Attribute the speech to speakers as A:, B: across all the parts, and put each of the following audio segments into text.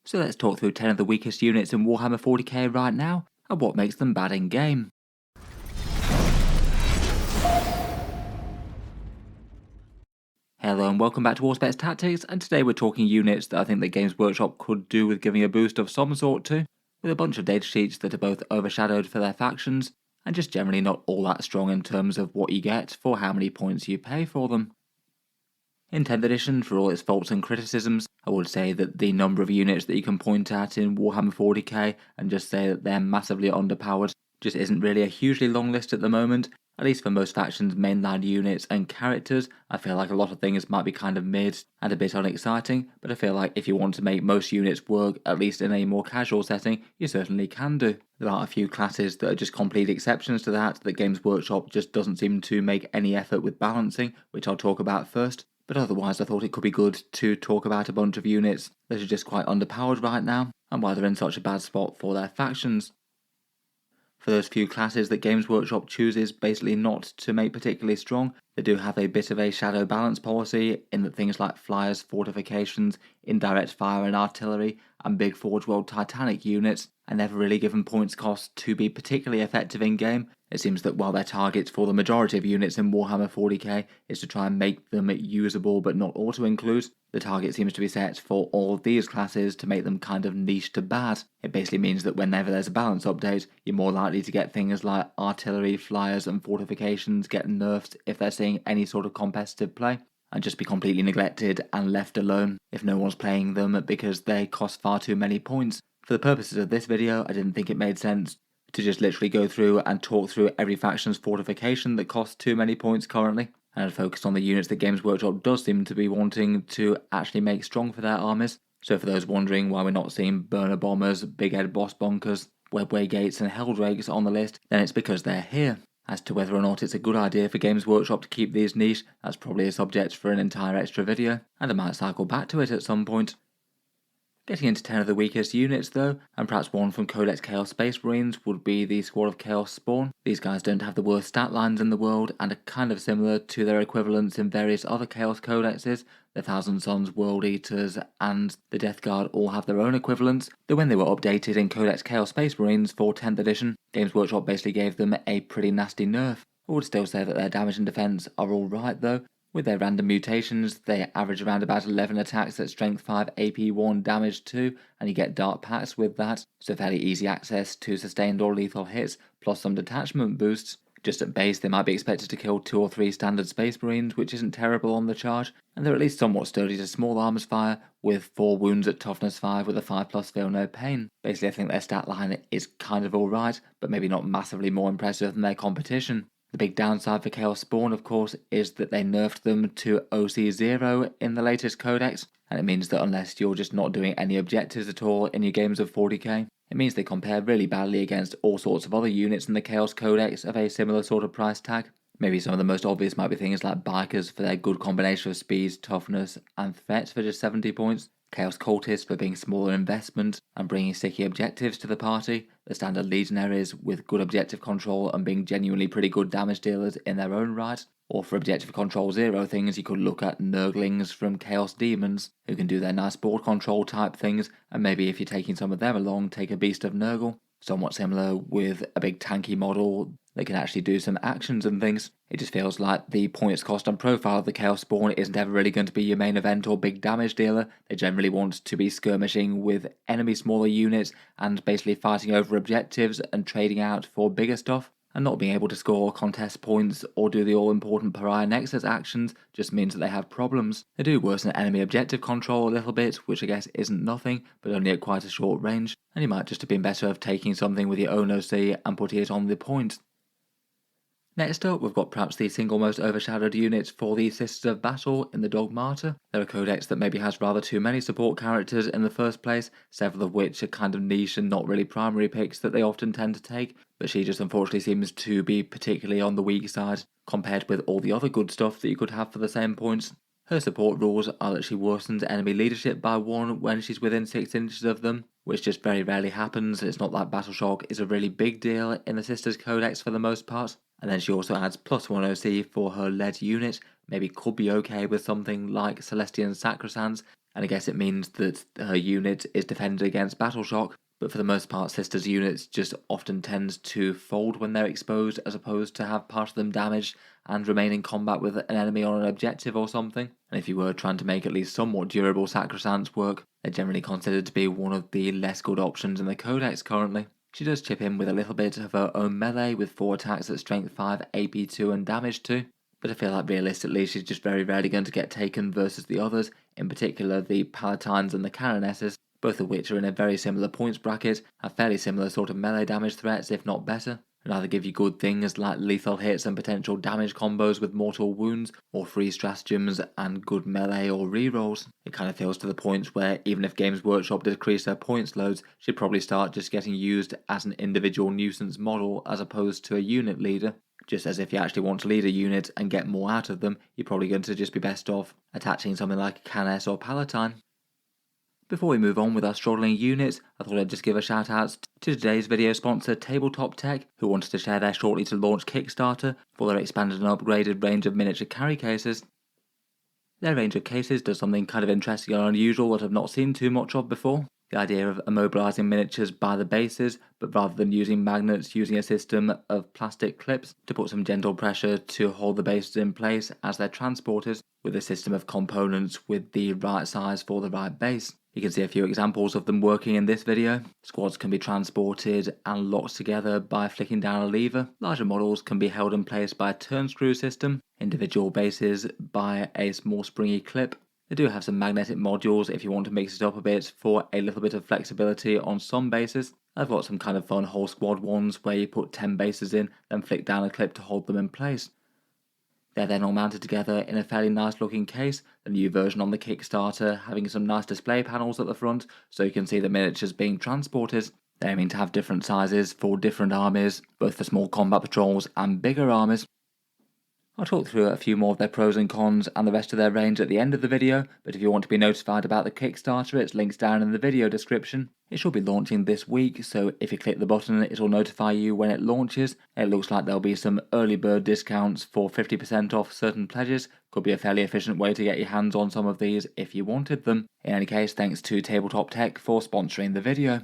A: So let's talk through 10 of the weakest units in Warhammer 40k right now, and what makes them bad in game. Hello and welcome back to Auspex Tactics, and today we're talking units that I think that Games Workshop could do with giving a boost of some sort to, with a bunch of datasheets that are both overshadowed for their factions, and just generally not all that strong in terms of what you get for how many points you pay for them. In 10th edition, for all its faults and criticisms, I would say that the number of units that you can point at in Warhammer 40k and just say that they're massively underpowered just isn't really a hugely long list at the moment. At least for most factions' mainline units and characters, I feel like a lot of things might be kind of mid and a bit unexciting, but I feel like if you want to make most units work, at least in a more casual setting, you certainly can do. There are a few classes that are just complete exceptions to that Games Workshop just doesn't seem to make any effort with balancing, which I'll talk about first. But otherwise I thought it could be good to talk about a bunch of units that are just quite underpowered right now, and why they're in such a bad spot for their factions. For those few classes that Games Workshop chooses basically not to make particularly strong, they do have a bit of a shadow balance policy in that things like flyers, fortifications, indirect fire and artillery, and big Forge World Titanic units are never really given points cost to be particularly effective in game. It seems that while their target for the majority of units in Warhammer 40k is to try and make them usable but not auto-include, the target seems to be set for all of these classes to make them kind of niche to bad. It basically means that whenever there's a balance update, you're more likely to get things like artillery, flyers and fortifications get nerfed if they're seeing any sort of competitive play, and just be completely neglected and left alone if no one's playing them because they cost far too many points. For the purposes of this video, I didn't think it made sense to just literally go through and talk through every faction's fortification that costs too many points currently, and I'd focus on the units that Games Workshop does seem to be wanting to actually make strong for their armies. So for those wondering why we're not seeing burner bombers, big head boss bunkers, webway gates and helldrakes on the list, then it's because they're here. As to whether or not it's a good idea for Games Workshop to keep these niche, that's probably a subject for an entire extra video, and I might cycle back to it at some point. Getting into 10 of the weakest units though, and perhaps one from Codex Chaos Space Marines, would be the Squad of Chaos Spawn. These guys don't have the worst stat lines in the world and are kind of similar to their equivalents in various other Chaos Codexes. The Thousand Sons, World Eaters and the Death Guard all have their own equivalents, though when they were updated in Codex Chaos Space Marines for 10th edition, Games Workshop basically gave them a pretty nasty nerf. I would still say that their damage and defense are alright though. With their random mutations, they average around about 11 attacks at strength 5, AP 1, damage 2, and you get dark packs with that, so fairly easy access to sustained or lethal hits, plus some detachment boosts. Just at base, they might be expected to kill 2 or 3 standard Space Marines, which isn't terrible on the charge, and they're at least somewhat sturdy to small arms fire, with 4 wounds at toughness 5 with a 5+ feel no pain. Basically, I think their stat line is kind of alright, but maybe not massively more impressive than their competition. The big downside for Chaos Spawn, of course, is that they nerfed them to OC0 in the latest codex, and it means that unless you're just not doing any objectives at all in your games of 40k, it means they compare really badly against all sorts of other units in the Chaos Codex of a similar sort of price tag. Maybe some of the most obvious might be things like Bikers for their good combination of speed, toughness, and threat for just 70 points. Chaos Cultist for being smaller investment and bringing sticky objectives to the party, the standard Legionaries with good objective control and being genuinely pretty good damage dealers in their own right, or for objective control 0 things you could look at Nurglings from Chaos Demons, who can do their nice board control type things, and maybe if you're taking some of them along, take a Beast of Nurgle. Somewhat similar with a big tanky model that can actually do some actions and things. It just feels like the points cost and profile of the Chaos Spawn isn't ever really going to be your main event or big damage dealer. They generally want to be skirmishing with enemy smaller units and basically fighting over objectives and trading out for bigger stuff. And not being able to score contest points or do the all-important Pariah Nexus actions just means that they have problems. They do worsen enemy objective control a little bit, which I guess isn't nothing, but only at quite a short range, and you might just have been better off taking something with your own OC and putting it on the point. Next up, we've got perhaps the single most overshadowed unit for the Sisters of Battle in the Dogmata. They're a codex that maybe has rather too many support characters in the first place, several of which are kind of niche and not really primary picks that they often tend to take, but she just unfortunately seems to be particularly on the weak side compared with all the other good stuff that you could have for the same points. Her support rules are that she worsens enemy leadership by 1 when she's within 6 inches of them, which just very rarely happens. It's not like Battle Shock is a really big deal in the Sisters Codex for the most part. And then she also adds +1 OC for her lead unit, maybe could be okay with something like Celestian Sacrosanct, and I guess it means that her unit is defended against battle shock, but for the most part Sister's units just often tends to fold when they're exposed, as opposed to have part of them damaged and remain in combat with an enemy on an objective or something. And if you were trying to make at least somewhat durable Sacrosants work, they're generally considered to be one of the less good options in the Codex currently. She does chip in with a little bit of her own melee with 4 attacks at strength 5, AP 2 and damage 2, but I feel like realistically she's just very rarely going to get taken versus the others, in particular the Palatines and the Canonesses, both of which are in a very similar points bracket, have fairly similar sort of melee damage threats, if not better, and either give you good things like lethal hits and potential damage combos with mortal wounds, or free stratagems and good melee or rerolls. It kind of feels to the point where even if Games Workshop decrease their points loads, she'd probably start just getting used as an individual nuisance model as opposed to a unit leader. Just as if you actually want to lead a unit and get more out of them, you're probably going to just be best off attaching something like a Canes or Palatine. Before we move on with our struggling units, I thought I'd just give a shout out to today's video sponsor Tabletop Tech, who wanted to share their shortly to launch Kickstarter for their expanded and upgraded range of miniature carry cases. Their range of cases does something kind of interesting and unusual that I've not seen too much of before. The idea of immobilising miniatures by the bases, but rather than using magnets, using a system of plastic clips to put some gentle pressure to hold the bases in place as they're transported, with a system of components with the right size for the right base. You can see a few examples of them working in this video. Squads can be transported and locked together by flicking down a lever. Larger models can be held in place by a turn screw system. Individual bases by a small springy clip. They do have some magnetic modules if you want to mix it up a bit for a little bit of flexibility on some bases. I've got some kind of fun whole squad ones where you put 10 bases in, then flick down a clip to hold them in place. They're then all mounted together in a fairly nice looking case, the new version on the Kickstarter having some nice display panels at the front so you can see the miniatures being transported. They're aiming to have different sizes for different armies, both for small combat patrols and bigger armies. I'll talk through a few more of their pros and cons and the rest of their range at the end of the video, but if you want to be notified about the Kickstarter, it's linked down in the video description. It should be launching this week, so if you click the button it'll notify you when it launches. It looks like there'll be some early bird discounts for 50% off certain pledges. Could be a fairly efficient way to get your hands on some of these if you wanted them. In any case, thanks to Tabletop Tech for sponsoring the video.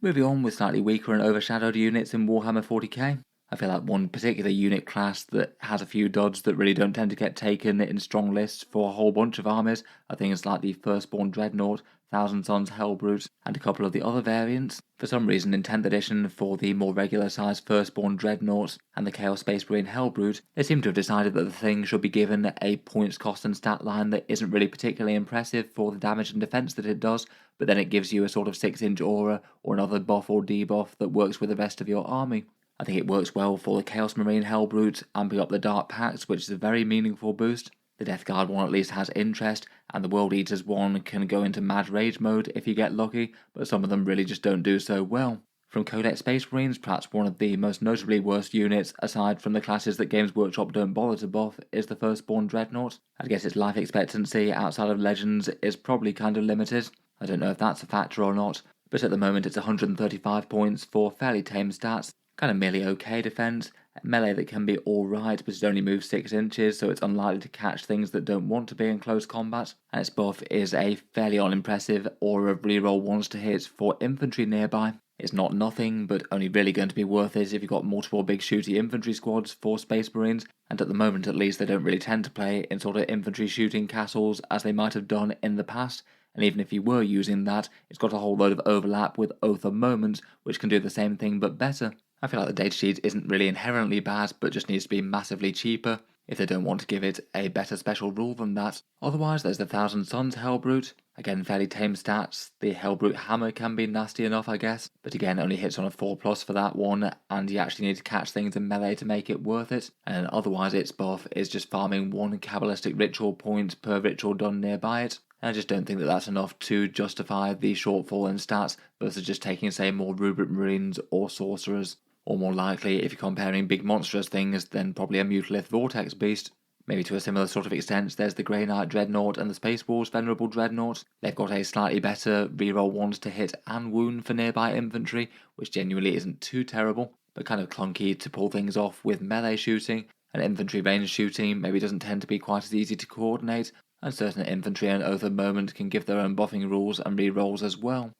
A: Moving on with slightly weaker and overshadowed units in Warhammer 40k. I feel like one particular unit class that has a few duds that really don't tend to get taken in strong lists for a whole bunch of armies are things like the Firstborn Dreadnought, Thousand Sons Helbrutes, and a couple of the other variants. For some reason in 10th edition, for the more regular sized Firstborn Dreadnoughts and the Chaos Space Marine Helbrute, they seem to have decided that the thing should be given a points cost and stat line that isn't really particularly impressive for the damage and defense that it does, but then it gives you a sort of 6-inch aura or another buff or debuff that works with the rest of your army. I think it works well for the Chaos Marine Helbrute, amping up the Dark Pact, which is a very meaningful boost. The Death Guard one at least has interest, and the World Eaters one can go into Mad Rage mode if you get lucky, but some of them really just don't do so well. From Codex Space Marines, perhaps one of the most notably worst units, aside from the classes that Games Workshop don't bother to buff, is the Firstborn Dreadnought. I guess its life expectancy outside of Legends is probably kind of limited. I don't know if that's a factor or not, but at the moment it's 135 points for fairly tame stats. Kind of merely okay defense, melee that can be alright but it only moves 6 inches so it's unlikely to catch things that don't want to be in close combat, and its buff is a fairly unimpressive aura of reroll 1s to hit for infantry nearby. It's not nothing, but only really going to be worth it if you've got multiple big shooty infantry squads for Space Marines, and at the moment at least they don't really tend to play in sort of infantry shooting castles as they might have done in the past. And even if you were using that, it's got a whole load of overlap with Oath of Moments, which can do the same thing but better. I feel like the datasheet isn't really inherently bad, but just needs to be massively cheaper, if they don't want to give it a better special rule than that. Otherwise, there's the Thousand Sons Helbrute. Again, fairly tame stats. The Helbrute Hammer can be nasty enough, I guess, but again, only hits on a 4+ for that one, and you actually need to catch things in melee to make it worth it. And otherwise, its buff is just farming 1 Kabbalistic ritual point per ritual done nearby it. I just don't think that that's enough to justify the shortfall in stats versus just taking, say, more Rubric Marines or Sorcerers. Or more likely, if you're comparing big monstrous things, then probably a Mutalith Vortex Beast. Maybe to a similar sort of extent, there's the Grey Knight Dreadnought and the Space Wolves Venerable Dreadnought. They've got a slightly better reroll 1s to hit and wound for nearby infantry, which genuinely isn't too terrible, but kind of clunky to pull things off with melee shooting, and infantry range shooting maybe doesn't tend to be quite as easy to coordinate, and certain infantry and Oath of Moment can give their own buffing rules and re-rolls as well.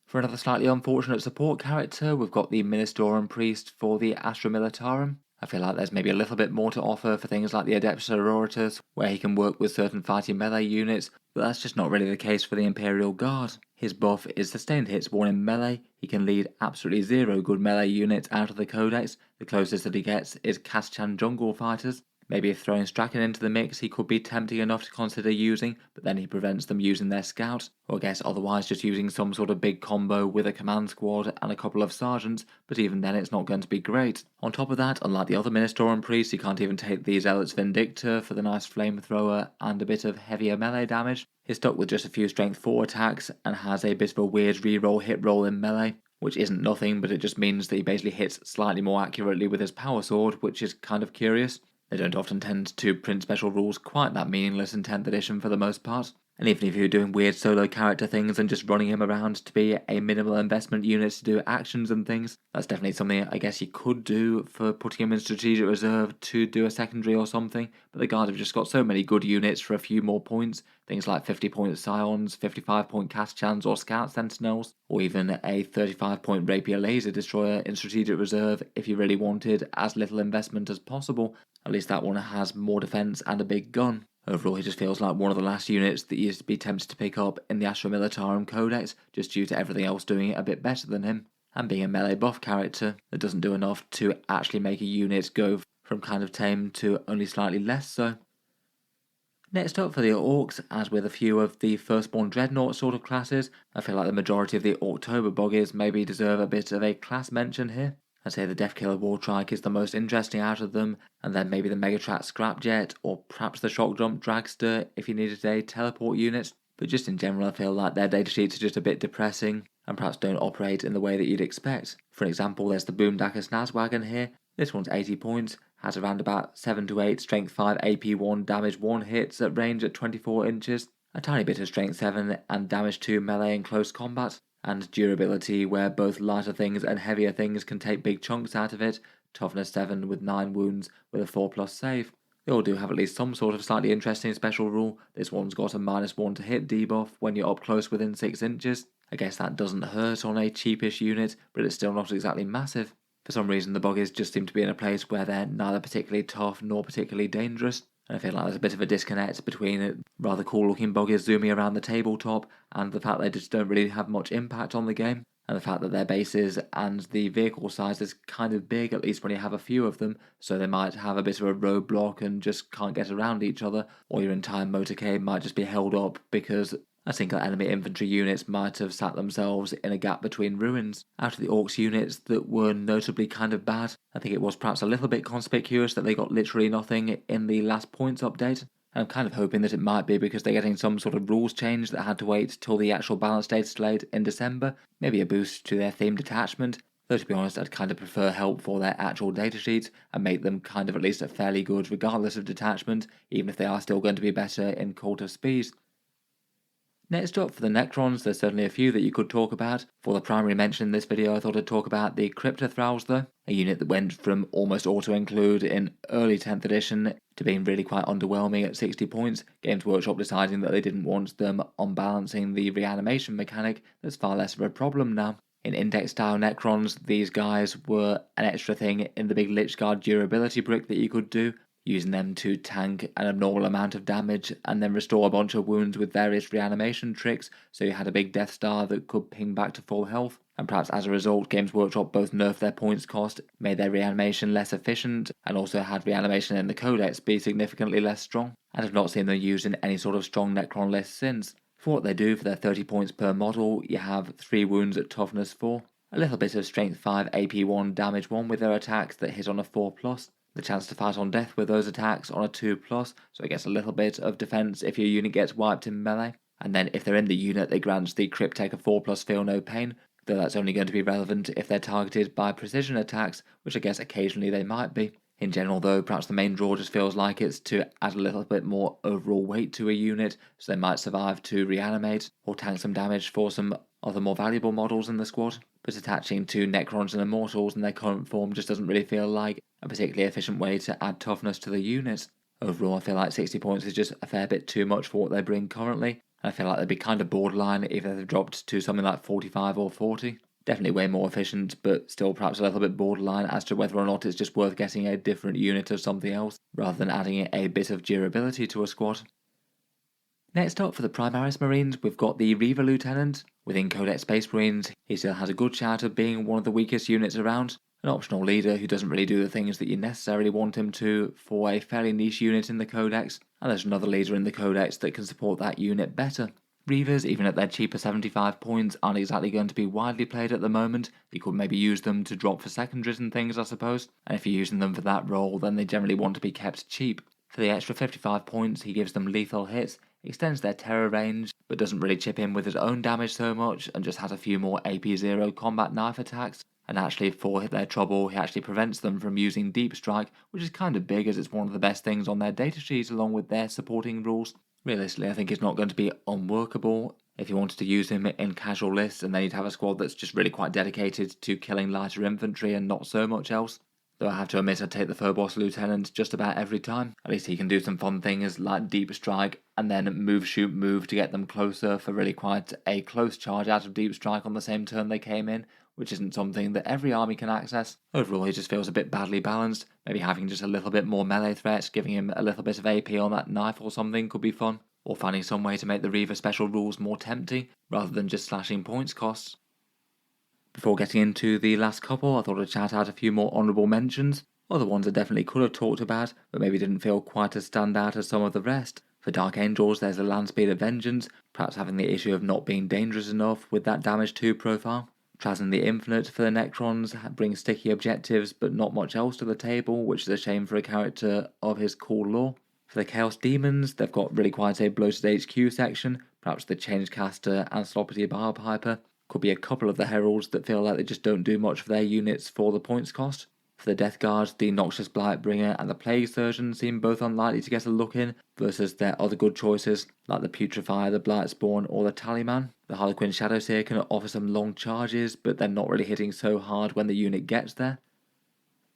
A: For another slightly unfortunate support character, we've got the Ministorum Priest for the Astra Militarum. I feel like there's maybe a little bit more to offer for things like the Adeptus Sororitas, where he can work with certain fighting melee units, but that's just not really the case for the Imperial Guard. His buff is sustained hits born in melee. He can lead absolutely zero good melee units out of the Codex. The closest that he gets is Kaschan Jungle Fighters. Maybe if throwing Strachan into the mix he could be tempting enough to consider using, but then he prevents them using their scouts, or I guess otherwise just using some sort of big combo with a command squad and a couple of sergeants, but even then it's not going to be great. On top of that, unlike the other Ministorum Priests, you can't even take the Zealot's Vindictor for the nice flamethrower and a bit of heavier melee damage. He's stuck with just a few strength 4 attacks and has a bit of a weird reroll hit roll in melee, which isn't nothing, but it just means that he basically hits slightly more accurately with his power sword, which is kind of curious. They don't often tend to print special rules quite that meaningless in 10th edition for the most part. And even if you're doing weird solo character things and just running him around to be a minimal investment unit to do actions and things, that's definitely something I guess you could do for putting him in strategic reserve to do a secondary or something, but the Guard have just got so many good units for a few more points, things like 50-point Scions, 55-point Kaschans or Scout Sentinels, or even a 35-point Rapier Laser Destroyer in strategic reserve if you really wanted as little investment as possible. At least that one has more defense and a big gun. Overall, he just feels like one of the last units that you used to be tempted to pick up in the Astra Militarum Codex, just due to everything else doing it a bit better than him, and being a melee buff character that doesn't do enough to actually make a unit go from kind of tame to only slightly less so. Next up for the Orks, as with a few of the Firstborn Dreadnought sort of classes, I feel like the majority of the Orktober Buggies maybe deserve a bit of a class mention here. I'd say the Deathkiller Wartrike is the most interesting out of them, and then maybe the Megatrat Scrapjet, or perhaps the Shock Jump Dragster if you needed a teleport unit. But just in general, I feel like their datasheets are just a bit depressing, and perhaps don't operate in the way that you'd expect. For example, there's the Boomdacker Snazwagon here. This one's 80 points, has around about 7 to 8 Strength 5 AP 1 Damage 1 hits at range at 24 inches, a tiny bit of Strength 7 and Damage 2 melee in close combat, and durability where both lighter things and heavier things can take big chunks out of it, toughness 7 with 9 wounds with a 4+ save. They all do have at least some sort of slightly interesting special rule. This one's got a -1 to hit debuff when you're up close within 6 inches. I guess that doesn't hurt on a cheapish unit, but it's still not exactly massive. For some reason the Buggies just seem to be in a place where they're neither particularly tough nor particularly dangerous. And I feel like there's a bit of a disconnect between rather cool looking Buggies zooming around the tabletop and the fact they just don't really have much impact on the game, and the fact that their bases and the vehicle size is kind of big, at least when you have a few of them, so they might have a bit of a roadblock and just can't get around each other, or your entire motorcade might just be held up because a single enemy infantry units might have sat themselves in a gap between ruins. Out of the Orcs units that were notably kind of bad, I think it was perhaps a little bit conspicuous that they got literally nothing in the last points update. And I'm kind of hoping that it might be because they're getting some sort of rules change that had to wait till the actual balance date slate in December, maybe a boost to their themed detachment. Though to be honest, I'd kind of prefer help for their actual datasheets and make them kind of at least fairly good regardless of detachment, even if they are still going to be better in Cultist speed. Next up for the Necrons, there's certainly a few that you could talk about. For the primary mention in this video I thought I'd talk about the Cryptothralls though, a unit that went from almost auto-include in early 10th edition to being really quite underwhelming at 60 points, Games Workshop deciding that they didn't want them unbalancing the reanimation mechanic that's far less of a problem now. In Index style Necrons, these guys were an extra thing in the big Lich Guard durability brick that you could do, using them to tank an abnormal amount of damage and then restore a bunch of wounds with various reanimation tricks, so you had a big Death Star that could ping back to full health. And perhaps as a result, Games Workshop both nerfed their points cost, made their reanimation less efficient, and also had reanimation in the Codex be significantly less strong, and have not seen them used in any sort of strong Necron list since. For what they do for their 30 points per model, you have 3 wounds at toughness 4, a little bit of strength 5 AP 1 damage 1 with their attacks that hit on a 4+, the chance to fight on death with those attacks on a 2+, so it gets a little bit of defense if your unit gets wiped in melee, and then if they're in the unit they grant the Cryptech a 4+ feel no pain, though that's only going to be relevant if they're targeted by precision attacks, which I guess occasionally they might be. In general though, perhaps the main draw just feels like it's to add a little bit more overall weight to a unit, so they might survive to reanimate, or tank some damage for some other more valuable models in the squad. But attaching to Necrons and Immortals in their current form just doesn't really feel like a particularly efficient way to add toughness to the unit. Overall, I feel like 60 points is just a fair bit too much for what they bring currently, and I feel like they'd be kind of borderline if they've dropped to something like 45 or 40. Definitely way more efficient, but still perhaps a little bit borderline as to whether or not it's just worth getting a different unit of something else, rather than adding a bit of durability to a squad. Next up for the Primaris Marines, we've got the Reiver Lieutenant. Within Codex Space Marines, he still has a good shout of being one of the weakest units around, an optional leader who doesn't really do the things that you necessarily want him to for a fairly niche unit in the Codex, and there's another leader in the Codex that can support that unit better. Reivers, even at their cheaper 75 points, aren't exactly going to be widely played at the moment. You could maybe use them to drop for secondaries and things, I suppose, and if you're using them for that role, then they generally want to be kept cheap. For the extra 55 points, he gives them lethal hits, extends their terror range, but doesn't really chip in with his own damage so much, and just has a few more AP0 combat knife attacks. And actually, for their trouble, he actually prevents them from using Deep Strike, which is kind of big as it's one of the best things on their datasheet along with their supporting rules. Realistically, I think it's not going to be unworkable. If you wanted to use him in casual lists, and then you'd have a squad that's just really quite dedicated to killing lighter infantry and not so much else. Though I have to admit I'd take the Phobos Lieutenant just about every time. At least he can do some fun things like Deep Strike and then move, shoot, move to get them closer for really quite a close charge out of Deep Strike on the same turn they came in, which isn't something that every army can access. Overall, he just feels a bit badly balanced. Maybe having just a little bit more melee threat, giving him a little bit of AP on that knife or something could be fun. Or finding some way to make the Reiver special rules more tempting, rather than just slashing points costs. Before getting into the last couple, I thought I'd shout out a few more honourable mentions. Other ones I definitely could have talked about, but maybe didn't feel quite as stand out as some of the rest. For Dark Angels, there's the Land Speed of Vengeance, perhaps having the issue of not being dangerous enough with that damage 2 profile. Trazyn the Infinite for the Necrons brings sticky objectives but not much else to the table, which is a shame for a character of his cool lore. For the Chaos Demons, they've got really quite a bloated HQ section, perhaps the Changecaster and Sloppity Piper. Could be a couple of the Heralds that feel like they just don't do much for their units for the points cost. For the Death Guard, the Noxious Blightbringer and the Plague Surgeon seem both unlikely to get a look in, versus their other good choices, like the Putrefier, the Blightspawn or the Tallyman. The Harlequin Shadowseer can offer some long charges, but they're not really hitting so hard when the unit gets there.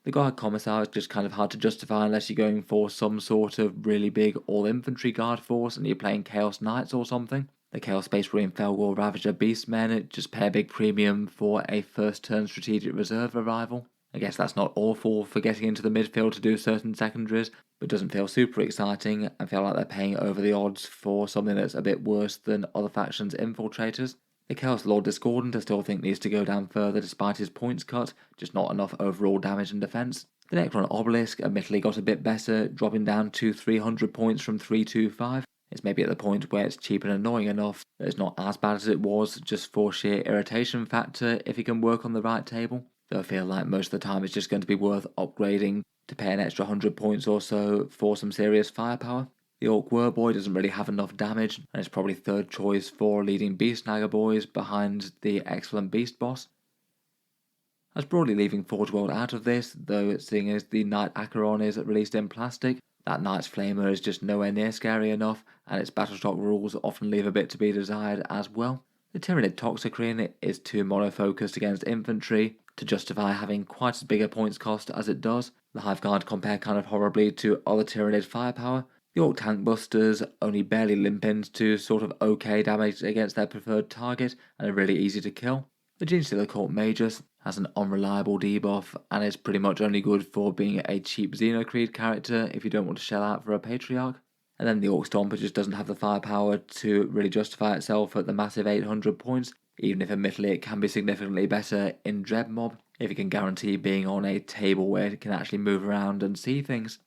A: The Guard Commissar is just kind of hard to justify unless you're going for some sort of really big all-infantry guard force and you're playing Chaos Knights or something. The Chaos Space Marine Felgor Ravager Beastmen just pay a big premium for a first turn strategic reserve arrival. I guess that's not awful for getting into the midfield to do certain secondaries, but doesn't feel super exciting and feel like they're paying over the odds for something that's a bit worse than other factions' infiltrators. The Chaos Lord Discordant I still think needs to go down further despite his points cut, just not enough overall damage and defence. The Necron Obelisk admittedly got a bit better, dropping down to 300 points from 325. It's maybe at the point where it's cheap and annoying enough that it's not as bad as it was, just for sheer irritation factor if he can work on the right table. Though I feel like most of the time it's just going to be worth upgrading to pay an extra 100 points or so for some serious firepower. The Ork Warboy doesn't really have enough damage, and is probably third choice for leading Beast Snagger boys behind the excellent Beast Boss. I was broadly leaving Forge World out of this, though seeing as the Knight Acheron is released in plastic, that Knight's Flamer is just nowhere near scary enough, and its Battleshock rules often leave a bit to be desired as well. The Tyranid Toxicrene is too mono-focused against infantry to justify having quite as big a points cost as it does. The Hive Guard compare kind of horribly to other Tyranid firepower. The Orc Tank Busters only barely limp into sort of okay damage against their preferred target and are really easy to kill. The Genestealer Cult Magus has an unreliable debuff and is pretty much only good for being a cheap Xenocreed character if you don't want to shell out for a Patriarch. And then the Orc Stomper just doesn't have the firepower to really justify itself at the massive 800 points, even if admittedly it can be significantly better in Dread Mob if you can guarantee being on a table where it can actually move around and see things.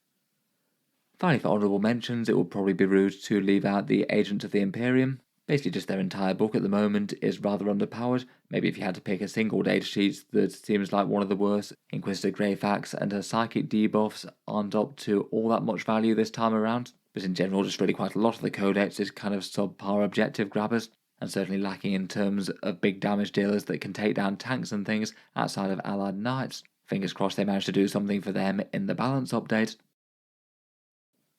A: Finally, for honourable mentions, it would probably be rude to leave out the Agents of the Imperium. Basically just their entire book at the moment is rather underpowered. Maybe if you had to pick a single datasheet that seems like one of the worst, Inquisitor Greyfax and her psychic debuffs aren't up to all that much value this time around. But in general, just really quite a lot of the codex is kind of subpar objective grabbers, and certainly lacking in terms of big damage dealers that can take down tanks and things outside of allied knights. Fingers crossed they manage to do something for them in the balance update.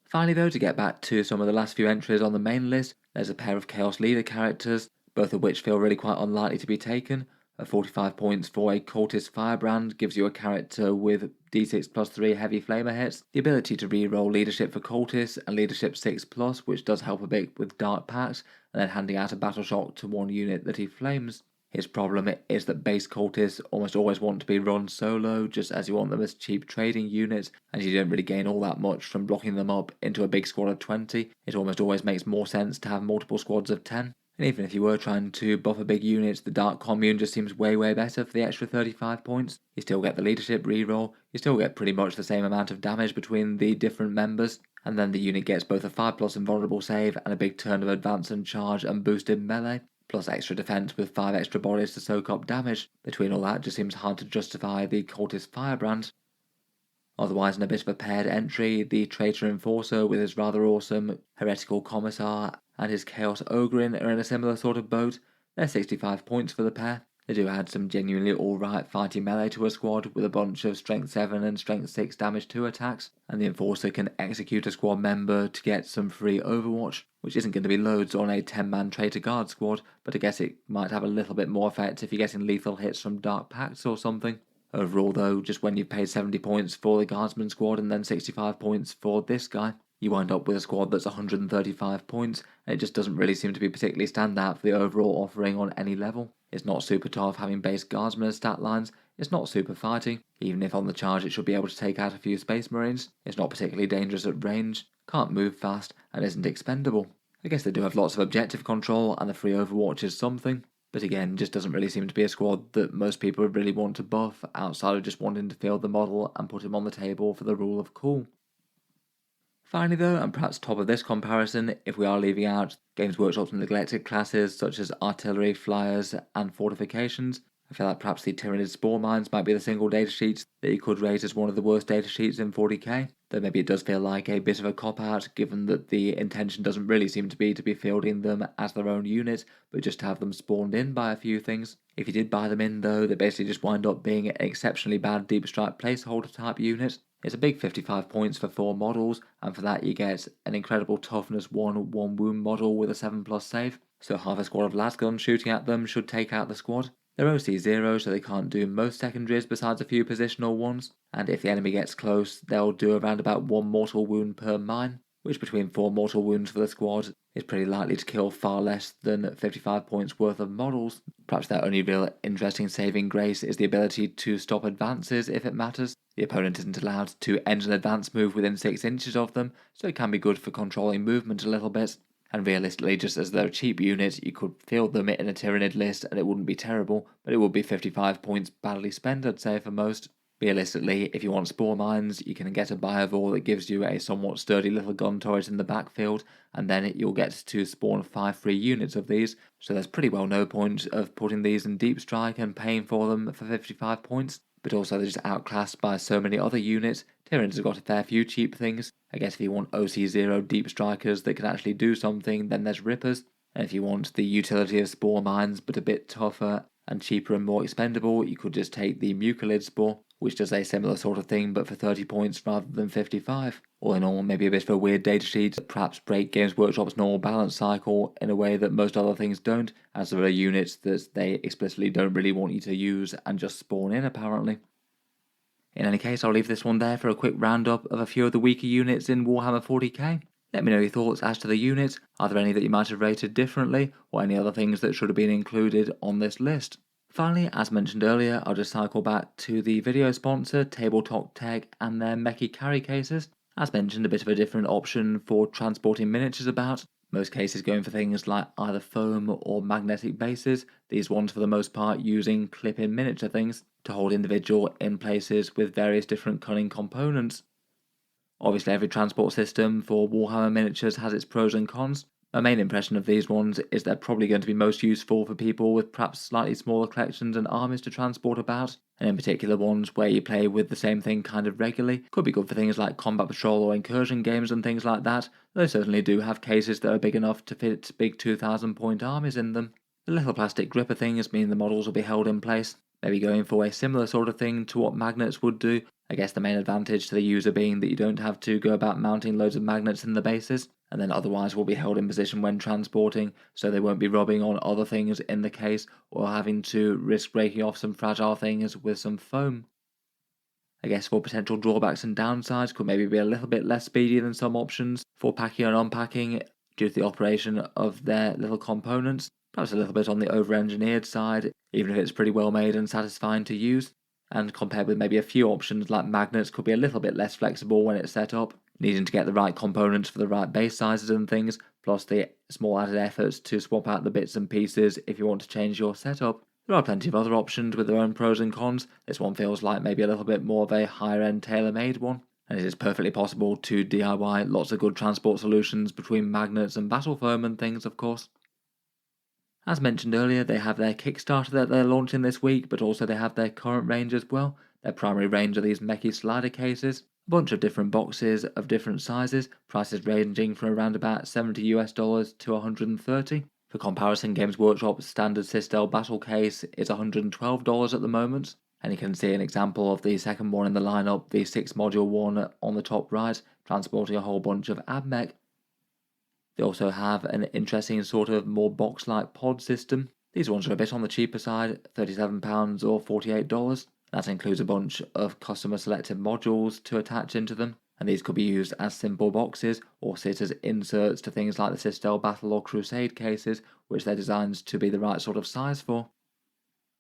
A: Finally though, to get back to some of the last few entries on the main list, there's a pair of Chaos Leader characters, both of which feel really quite unlikely to be taken. At 45 points for a Cultist Firebrand gives you a character with d6+3 heavy flamer hits, the ability to reroll leadership for Cultists and leadership 6+, which does help a bit with Dark Pacts, and then handing out a battle shock to one unit that he flames. His problem is that base cultists almost always want to be run solo, just as you want them as cheap trading units, and you don't really gain all that much from blocking them up into a big squad of 20. It almost always makes more sense to have multiple squads of 10. And even if you were trying to buff a big unit, the Dark Commune just seems way better for the extra 35 points. You still get the leadership reroll, you still get pretty much the same amount of damage between the different members, and then the unit gets both a 5+ invulnerable save and a big turn of advance and charge and boosted melee, plus extra defense with 5 extra bodies to soak up damage. Between all that, just seems hard to justify the Cultist Firebrand. Otherwise, in a bit of a paired entry, the Traitor Enforcer with his rather awesome Heretical Commissar and his Chaos Ogrin are in a similar sort of boat. They're 65 points for the pair. They do add some genuinely alright fighting melee to a squad with a bunch of Strength 7 and Strength 6 damage 2 attacks, and the Enforcer can execute a squad member to get some free Overwatch, which isn't going to be loads on a 10-man Traitor Guard squad, but I guess it might have a little bit more effect if you're getting lethal hits from Dark Pacts or something. Overall though, just when you've paid 70 points for the Guardsman squad and then 65 points for this guy, you wind up with a squad that's 135 points, and it just doesn't really seem to be particularly stand out for the overall offering on any level. It's not super tough having base Guardsmen as stat lines, it's not super fighting, even if on the charge it should be able to take out a few Space Marines, it's not particularly dangerous at range, can't move fast, and isn't expendable. I guess they do have lots of objective control, and the free Overwatch is something, but again, just doesn't really seem to be a squad that most people would really want to buff, outside of just wanting to field the model and put him on the table for the rule of cool. Finally though, and perhaps top of this comparison, if we are leaving out Games Workshop's neglected classes such as artillery, flyers, and fortifications, I feel like perhaps the Tyrannid Spore Mines might be the single datasheet that you could rate as one of the worst datasheets in 40k, though maybe it does feel like a bit of a cop-out given that the intention doesn't really seem to be fielding them as their own unit, but just to have them spawned in by a few things. If you did buy them in though, they basically just wind up being an exceptionally bad deep strike placeholder type unit. It's a big 55 points for 4 models, and for that you get an incredible toughness 1 wound model with a 7+ save, so half a squad of lasguns shooting at them should take out the squad. They're OC 0, so they can't do most secondaries besides a few positional ones, and if the enemy gets close, they'll do around about 1 mortal wound per mine, which between 4 mortal wounds for the squad is pretty likely to kill far less than 55 points worth of models. Perhaps their only real interesting saving grace is the ability to stop advances if it matters. The opponent isn't allowed to end an advance move within 6 inches of them, so it can be good for controlling movement a little bit. And realistically, just as they're a cheap unit, you could field them in a Tyrannid list and it wouldn't be terrible, but it would be 55 points badly spent, I'd say, for most. Realistically, if you want Spore Mines, you can get a Biovore that gives you a somewhat sturdy little gun turret in the backfield, and then you'll get to spawn 5 free units of these, so there's pretty well no point of putting these in Deep Strike and paying for them for 55 points. But also they're just outclassed by so many other units. Tyrannids have got a fair few cheap things. I guess if you want OC0 deep strikers that can actually do something, then there's Rippers. And if you want the utility of Spore Mines but a bit tougher and cheaper and more expendable, you could just take the Mucilid Spore, which does a similar sort of thing but for 30 points rather than 55. All in all, maybe a bit of a weird datasheet that perhaps break Games Workshop's normal balance cycle in a way that most other things don't, as there are units that they explicitly don't really want you to use and just spawn in apparently. In any case, I'll leave this one there for a quick roundup of a few of the weaker units in Warhammer 40k. Let me know your thoughts as to the units. Are there any that you might have rated differently, or any other things that should have been included on this list? Finally, as mentioned earlier, I'll just cycle back to the video sponsor, Tabletop Tech, and their Mechi carry cases. As mentioned, a bit of a different option for transporting miniatures about, most cases going for things like either foam or magnetic bases, these ones for the most part using clip-in miniature things to hold individual in places with various different cunning components. Obviously every transport system for Warhammer miniatures has its pros and cons. My main impression of these ones is they're probably going to be most useful for people with perhaps slightly smaller collections and armies to transport about, and in particular ones where you play with the same thing kind of regularly. Could be good for things like combat patrol or incursion games and things like that. They certainly do have cases that are big enough to fit big 2,000 point armies in them. The little plastic gripper things mean the models will be held in place, maybe going for a similar sort of thing to what magnets would do, I guess the main advantage to the user being that you don't have to go about mounting loads of magnets in the bases, and then otherwise will be held in position when transporting, so they won't be rubbing on other things in the case or having to risk breaking off some fragile things with some foam. I guess for potential drawbacks and downsides, could maybe be a little bit less speedy than some options for packing and unpacking due to the operation of their little components, perhaps a little bit on the over-engineered side, even if it's pretty well made and satisfying to use, and compared with maybe a few options like magnets could be a little bit less flexible when it's set up, needing to get the right components for the right base sizes and things, plus the small added efforts to swap out the bits and pieces if you want to change your setup. There are plenty of other options with their own pros and cons. This one feels like maybe a little bit more of a higher end tailor-made one, and it is perfectly possible to DIY lots of good transport solutions between magnets and battle foam and things, of course. As mentioned earlier, they have their Kickstarter that they're launching this week, but also they have their current range as well. Their primary range are these Mechi slider cases, a bunch of different boxes of different sizes, prices ranging from around about $70 to $130. For comparison, Games Workshop's standard Sistel battle case is $112 at the moment, and you can see an example of the second one in the lineup, the 6-module one on the top right, transporting a whole bunch of AbMech. They also have an interesting sort of more box-like pod system. These ones are a bit on the cheaper side, £37 or $48. That includes a bunch of customer selected modules to attach into them, and these could be used as simple boxes or sit as inserts to things like the Sistel Battle or Crusade cases, which they're designed to be the right sort of size for.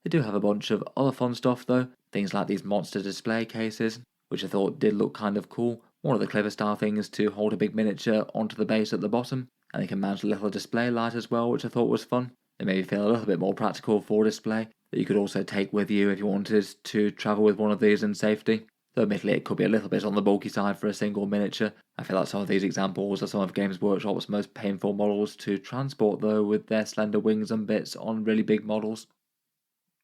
A: They do have a bunch of other fun stuff though, things like these monster display cases, which I thought did look kind of cool. One of the clever style things to hold a big miniature onto the base at the bottom, and they can mount a little display light as well, which I thought was fun. They made me feel a little bit more practical for display, that you could also take with you if you wanted to travel with one of these in safety. Though admittedly it could be a little bit on the bulky side for a single miniature. I feel like some of these examples are some of Games Workshop's most painful models to transport though, with their slender wings and bits on really big models.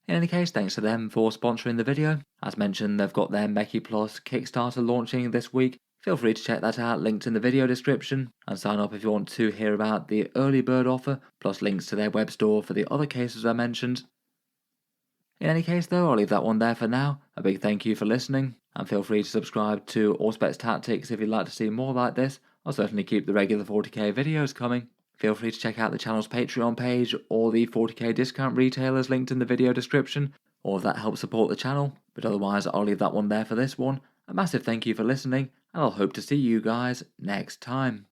A: In any case, thanks to them for sponsoring the video. As mentioned, they've got their Mechi Plus Kickstarter launching this week. Feel free to check that out, linked in the video description, and sign up if you want to hear about the early bird offer, plus links to their web store for the other cases I mentioned. In any case though, I'll leave that one there for now. A big thank you for listening, and feel free to subscribe to Auspex Tactics if you'd like to see more like this. I'll certainly keep the regular 40k videos coming. Feel free to check out the channel's Patreon page or the 40k discount retailers linked in the video description. All of that helps support the channel, but otherwise I'll leave that one there for this one. A massive thank you for listening, and I'll hope to see you guys next time.